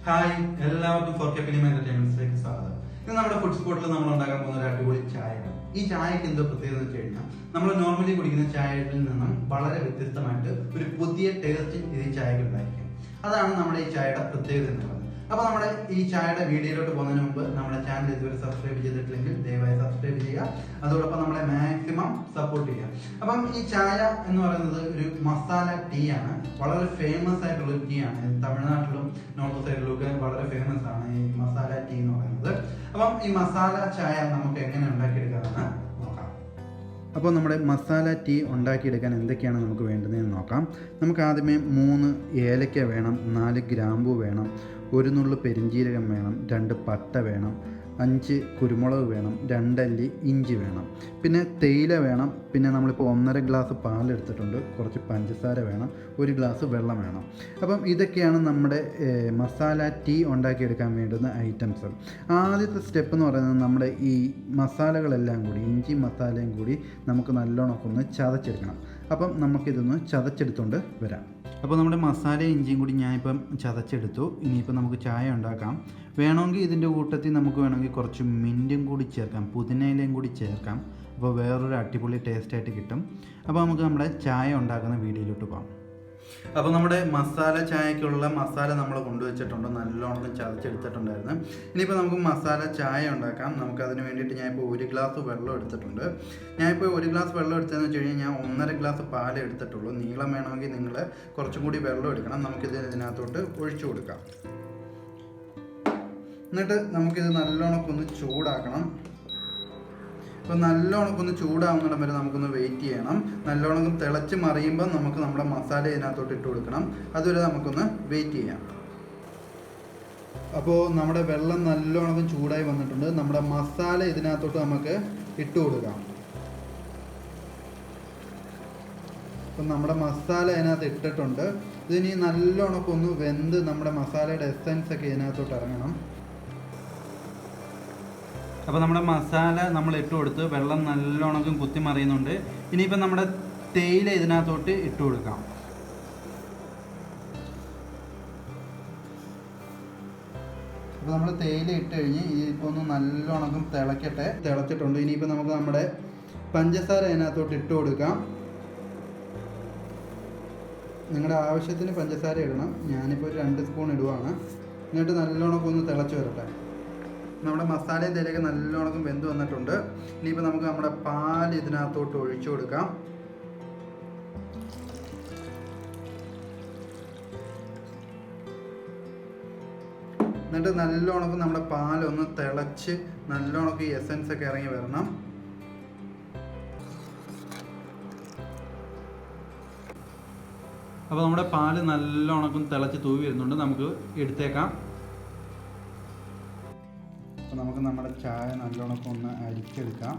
Hi, എല്ലാവർക്കും four K film എന്റർടൈൻമെന്റ്സിലേക്ക് സ്വാഗതം. ഇത് നമ്മുടെ ഫുഡ് സ്പോട്ടിൽ നമ്മൾ ഉണ്ടാക്കാൻ പോകുന്ന ഒരു അടിപൊളി ചായയാണ്. ഈ ചായക്ക് എന്തോ പ്രത്യേകത എന്ന് വെച്ച് കഴിഞ്ഞാൽ നമ്മൾ നോർമലി കുടിക്കുന്ന ചായയിൽ നിന്നും വളരെ വ്യത്യസ്തമായിട്ട് ഒരു പുതിയ ടേസ്റ്റ് ഈ ചായക്ക് ഉണ്ടായിരിക്കും. അതാണ് നമ്മുടെ ഈ ചായയുടെ പ്രത്യേകത എന്ന് പറയുന്നത്. അപ്പോൾ നമ്മുടെ ഈ ചായയുടെ വീഡിയോയിലോട്ട് പോകുന്നതിന് മുമ്പ് നമ്മുടെ ചാനൽ ഇതുവരെ സബ്സ്ക്രൈബ് ചെയ്തിട്ടില്ലെങ്കിൽ ദയവായി സബ്സ്ക്രൈബ് ചെയ്യുക. അതോടൊപ്പം നമ്മളെ മാക്സിമം സപ്പോർട്ട് ചെയ്യുക. അപ്പം ഈ ചായ എന്ന് പറയുന്നത് ഒരു മസാല ടീ ആണ്. വളരെ ഫേമസ് ആയിട്ടുള്ള ഒരു ടീ ആണ്. തമിഴ്നാട്ടിലും നോർത്ത് സൈഡിലും ഒക്കെ വളരെ ഫേമസ് ആണ് ഈ മസാല ടീ എന്ന് പറയുന്നത്. അപ്പം ഈ മസാല ചായ നമുക്ക് എങ്ങനെ ഉണ്ടാക്കിയെടുക്കാമെന്ന് നോക്കാം. അപ്പോൾ നമ്മുടെ മസാല ടീ ഉണ്ടാക്കിയെടുക്കാൻ എന്തൊക്കെയാണ് നമുക്ക് വേണ്ടതെന്ന് നോക്കാം. നമുക്ക് ആദ്യമേ 3 ഏലക്ക വേണം, 4 ഗ്രാമ്പൂ വേണം, 1 നുള്ളു പെരിഞ്ജീരകം വേണം, 2 പട്ട വേണം, 5 കുരുമുളക് വേണം, 2 അല്ലി ഇഞ്ചി വേണം, പിന്നെ തേയില വേണം, പിന്നെ നമ്മളിപ്പോൾ 1.5 ഗ്ലാസ് പാലെടുത്തിട്ടുണ്ട്, കുറച്ച് പഞ്ചസാര വേണം, 1 ഗ്ലാസ് വെള്ളം വേണം. അപ്പം ഇതൊക്കെയാണ് നമ്മുടെ മസാല ടീ ഉണ്ടാക്കിയെടുക്കാൻ വേണ്ടുന്ന ഐറ്റംസ്. ആദ്യത്തെ സ്റ്റെപ്പ് എന്ന് പറയുന്നത് നമ്മുടെ ഈ മസാലകളെല്ലാം കൂടി, ഇഞ്ചി മസാലയും കൂടി നമുക്ക് നല്ലോണം ഒന്ന് ചതച്ചെടുക്കണം. അപ്പം നമുക്കിതൊന്ന് ചതച്ചെടുത്തുകൊണ്ട് വരാം. അപ്പോൾ നമ്മുടെ മസാലയും ഇഞ്ചിയും കൂടി ഞാനിപ്പം ചതച്ചെടുത്തു. ഇനിയിപ്പോൾ നമുക്ക് ചായ ഉണ്ടാക്കാം. വേണമെങ്കിൽ ഇതിൻ്റെ കൂട്ടത്തിൽ നമുക്ക് വേണമെങ്കിൽ കുറച്ച് മിൻറ്റും കൂടി ചേർക്കാം, പുതിനയിലയും കൂടി ചേർക്കാം. അപ്പോൾ വേറൊരു അടിപൊളി ടേസ്റ്റായിട്ട് കിട്ടും. അപ്പോൾ നമുക്ക് നമ്മുടെ ചായ ഉണ്ടാക്കുന്ന വീഡിയോയിലോട്ട് പോകാം. അപ്പോൾ നമ്മുടെ മസാല ചായക്കുള്ള മസാല നമ്മൾ കൊണ്ടുവച്ചിട്ടുണ്ട്, നല്ലോണം ചതച്ചെടുത്തിട്ടുണ്ടായിരുന്നു. ഇനിയിപ്പോൾ നമുക്ക് മസാല ചായ ഉണ്ടാക്കാം. നമുക്കതിന് വേണ്ടിയിട്ട് ഞാനിപ്പോൾ 1 ഗ്ലാസ് വെള്ളം എടുത്തിട്ടുണ്ട്. ഞാനിപ്പോൾ 1 ഗ്ലാസ് വെള്ളം എടുത്തതെന്ന് വെച്ച് കഴിഞ്ഞാൽ ഞാൻ 1.5 ഗ്ലാസ് പാൽ എടുത്തിട്ടുള്ളൂ. നീളം വേണമെങ്കിൽ നിങ്ങൾ കുറച്ചും കൂടി വെള്ളം എടുക്കണം. നമുക്കിത് ഇതിനകത്തോട്ട് ഒഴിച്ചു കൊടുക്കാം. എന്നിട്ട് നമുക്കിത് നല്ലോണം ഒന്ന് ചൂടാക്കണം. അപ്പോൾ നല്ലോണം ഒന്ന് ചൂടാവുന്നിടം വരെ നമുക്കൊന്ന് വെയിറ്റ് ചെയ്യണം. നല്ലോണം തിളച്ച് മറിയുമ്പോൾ നമുക്ക് നമ്മുടെ മസാല ഇതിനകത്തോട്ട് ഇട്ട് കൊടുക്കണം. അതുവരെ നമുക്കൊന്ന് വെയിറ്റ് ചെയ്യാം. അപ്പോൾ നമ്മുടെ വെള്ളം നല്ലോണം ചൂടായി വന്നിട്ടുണ്ട്. നമ്മുടെ മസാല ഇതിനകത്തോട്ട് നമുക്ക് ഇട്ട് കൊടുക്കാം. അപ്പം നമ്മുടെ മസാല ഇതിനകത്ത് ഇട്ടിട്ടുണ്ട്. ഇതിനി നല്ലോണം ഒന്ന് വെന്ത് നമ്മുടെ മസാലയുടെ എസൻസ് ഒക്കെ ഇതിനകത്തോട്ട് ഇറങ്ങണം. അപ്പോൾ നമ്മുടെ മസാല നമ്മൾ ഇട്ട് കൊടുത്ത് വെള്ളം നല്ലോണം കുത്തി മറിയുന്നുണ്ട്. ഇനിയിപ്പോൾ നമ്മുടെ തേയില ഇതിനകത്തോട്ട് ഇട്ട് കൊടുക്കാം. അപ്പോൾ നമ്മൾ തേയില ഇട്ട് കഴിഞ്ഞ് ഇതിപ്പോൾ ഒന്ന് നല്ലോണം തിളച്ചിട്ടുണ്ട്. ഇനിയിപ്പോൾ നമുക്ക് നമ്മുടെ പഞ്ചസാര അതിനകത്തോട്ട് ഇട്ട് കൊടുക്കാം. നിങ്ങളുടെ ആവശ്യത്തിന് പഞ്ചസാര ഇടണം. ഞാനിപ്പോൾ 2 സ്പൂൺ ഇടുവാണ്. എന്നിട്ട് നല്ലോണം ഒന്ന് തിളച്ച് വരട്ടെ. നമ്മുടെ മസാലയും തേയിലയൊക്കെ നല്ലോണം വെന്ത് വന്നിട്ടുണ്ട്. ഇനിയിപ്പോൾ നമുക്ക് നമ്മുടെ പാൽ ഇതിനകത്തോട്ട് ഒഴിച്ചു കൊടുക്കാം. എന്നിട്ട് നല്ലോണം നമ്മുടെ പാലൊന്ന് തിളച്ച് നല്ലോണം ഈ എസൻസ് ഒക്കെ ഇറങ്ങി വരണം. അപ്പോൾ നമ്മുടെ പാല് നല്ലോണം തിളച്ച് തൂവി വരുന്നുണ്ട്. നമുക്ക് എടുത്തേക്കാം. അപ്പോൾ നമുക്ക് നമ്മുടെ ചായ നല്ലോണം ഒന്ന് അരിച്ചെടുക്കാം.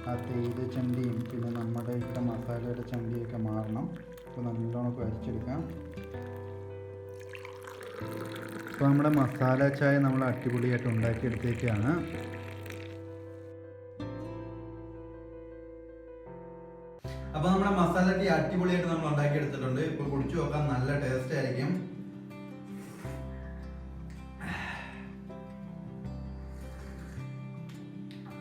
ആ തേയില ചണ്ടിയും പിന്നെ നമ്മുടെ ഇവിടെ മസാലയുടെ ചണ്ടിയൊക്കെ മാറണം. അപ്പോൾ നല്ലോണം അരിച്ചെടുക്കാം. അപ്പോൾ നമ്മുടെ മസാല ചായ നമ്മൾ അടിപൊളിയായിട്ട് ഉണ്ടാക്കിയെടുത്തേക്കാണ്. അപ്പോൾ നമ്മുടെ മസാല ടീ അടിപൊളിയായിട്ട് നമ്മൾ ഉണ്ടാക്കിയെടുത്തിട്ടുണ്ട്. ഇപ്പോൾ കുടിച്ചു നോക്കാൻ നല്ല ടേസ്റ്റ് ആയിരിക്കും.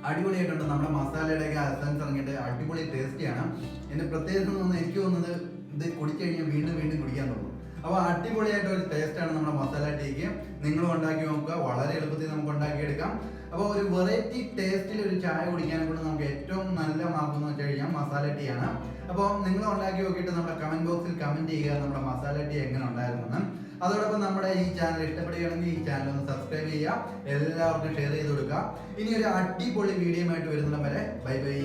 അടിപൊളിയായിട്ടുണ്ട്. നമ്മുടെ മസാലയുടെയൊക്കെ എസൻസ് ഇറങ്ങിയിട്ട് അടിപൊളി ടേസ്റ്റിയാണ്. എൻ്റെ പ്രത്യേകത എനിക്ക് തോന്നുന്നത് ഇത് കുടിച്ചു കഴിഞ്ഞാൽ വീണ്ടും വീണ്ടും കുടിക്കാൻ തോന്നും. അപ്പോൾ അടിപൊളിയായിട്ടൊരു ടേസ്റ്റാണ് നമ്മുടെ മസാല ടീക്ക്. നിങ്ങളും ഉണ്ടാക്കി നോക്കുക. വളരെ എളുപ്പത്തിൽ നമുക്ക് ഉണ്ടാക്കിയെടുക്കാം. അപ്പോൾ ഒരു വെറൈറ്റി ടേസ്റ്റിൽ ഒരു ചായ കുടിക്കാനെ കൊണ്ട് നമുക്ക് ഏറ്റവും നല്ല മാർഗം എന്ന് വെച്ച് കഴിഞ്ഞാൽ മസാല ടീ ആണ്. അപ്പോൾ നിങ്ങൾ ഉണ്ടാക്കി നോക്കിയിട്ട് നമ്മുടെ കമൻറ്റ് ബോക്സിൽ കമൻറ്റ് ചെയ്യുക നമ്മുടെ മസാല ടീ എങ്ങനെ ഉണ്ടായിരുന്നെന്ന്. അതോടൊപ്പം നമ്മുടെ ഈ ചാനൽ ഇഷ്ടപ്പെടുകയാണെങ്കിൽ ഈ ചാനൽ ഒന്ന് സബ്സ്ക്രൈബ് ചെയ്യുക. എല്ലാവർക്കും ഷെയർ ചെയ്ത് കൊടുക്കുക. ഇനി ഒരു അടിപൊളി വീഡിയോ ആയിട്ട് വരുന്നിടം വരെ ബൈ ബൈ.